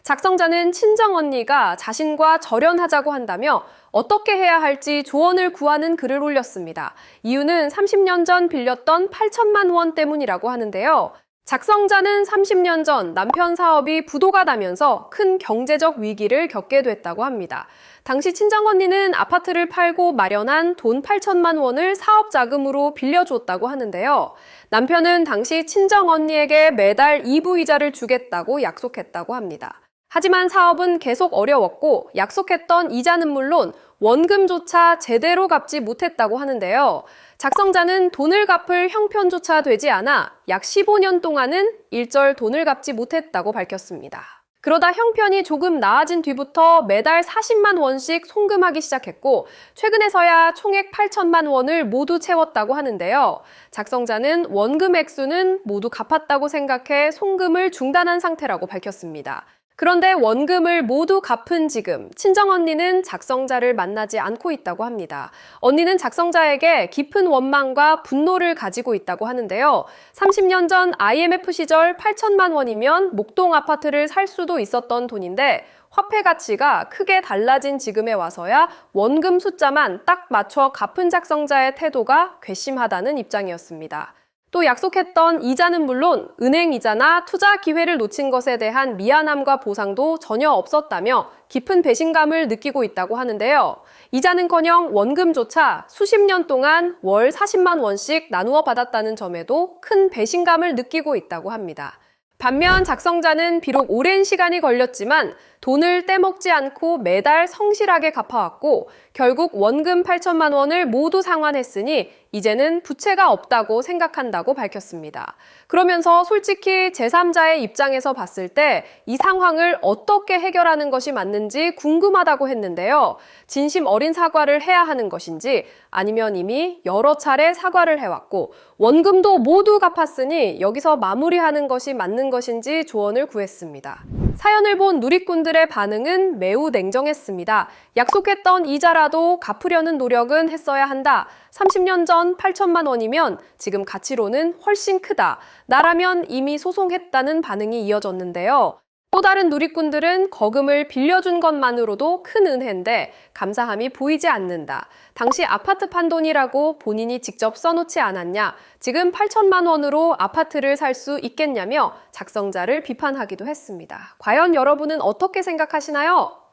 작성자는 친정언니가 자신과 절연하자고 한다며 어떻게 해야 할지 조언을 구하는 글을 올렸습니다. 이유는 30년 전 빌렸던 8천만 원 때문이라고 하는데요. 작성자는 30년 전 남편 사업이 부도가 나면서 큰 경제적 위기를 겪게 됐다고 합니다. 당시 친정언니는 아파트를 팔고 마련한 돈 8천만 원을 사업 자금으로 빌려줬다고 하는데요. 남편은 당시 친정언니에게 매달 이부이자를 주겠다고 약속했다고 합니다. 하지만 사업은 계속 어려웠고 약속했던 이자는 물론 원금조차 제대로 갚지 못했다고 하는데요. 작성자는 돈을 갚을 형편조차 되지 않아 약 15년 동안은 일절 돈을 갚지 못했다고 밝혔습니다. 그러다 형편이 조금 나아진 뒤부터 매달 40만 원씩 송금하기 시작했고 최근에서야 총액 8천만 원을 모두 채웠다고 하는데요. 작성자는 원금 액수는 모두 갚았다고 생각해 송금을 중단한 상태라고 밝혔습니다. 그런데 원금을 모두 갚은 지금 친정언니는 작성자를 만나지 않고 있다고 합니다. 언니는 작성자에게 깊은 원망과 분노를 가지고 있다고 하는데요. 30년 전 IMF 시절 8천만 원이면 목동 아파트를 살 수도 있었던 돈인데 화폐 가치가 크게 달라진 지금에 와서야 원금 숫자만 딱 맞춰 갚은 작성자의 태도가 괘씸하다는 입장이었습니다. 또 약속했던 이자는 물론 은행 이자나 투자 기회를 놓친 것에 대한 미안함과 보상도 전혀 없었다며 깊은 배신감을 느끼고 있다고 하는데요. 이자는커녕 원금조차 수십 년 동안 월 40만 원씩 나누어 받았다는 점에도 큰 배신감을 느끼고 있다고 합니다. 반면 작성자는 비록 오랜 시간이 걸렸지만 돈을 떼먹지 않고 매달 성실하게 갚아왔고 결국 원금 8천만 원을 모두 상환했으니 이제는 부채가 없다고 생각한다고 밝혔습니다. 그러면서 솔직히 제3자의 입장에서 봤을 때 이 상황을 어떻게 해결하는 것이 맞는지 궁금하다고 했는데요. 진심 어린 사과를 해야 하는 것인지 아니면 이미 여러 차례 사과를 해왔고 원금도 모두 갚았으니 여기서 마무리하는 것이 맞는 것인지 조언을 구했습니다. 사연을 본 누리꾼들의 반응은 매우 냉정했습니다. 약속했던 이자라도 갚으려는 노력은 했어야 한다. 30년 전 8천만 원이면 지금 가치로는 훨씬 크다. 나라면 이미 소송했다는 반응이 이어졌는데요. 또 다른 누리꾼들은 거금을 빌려준 것만으로도 큰 은혜인데 감사함이 보이지 않는다. 당시 아파트 판 돈이라고 본인이 직접 써놓지 않았냐. 지금 8천만 원으로 아파트를 살 수 있겠냐며 작성자를 비판하기도 했습니다. 과연 여러분은 어떻게 생각하시나요?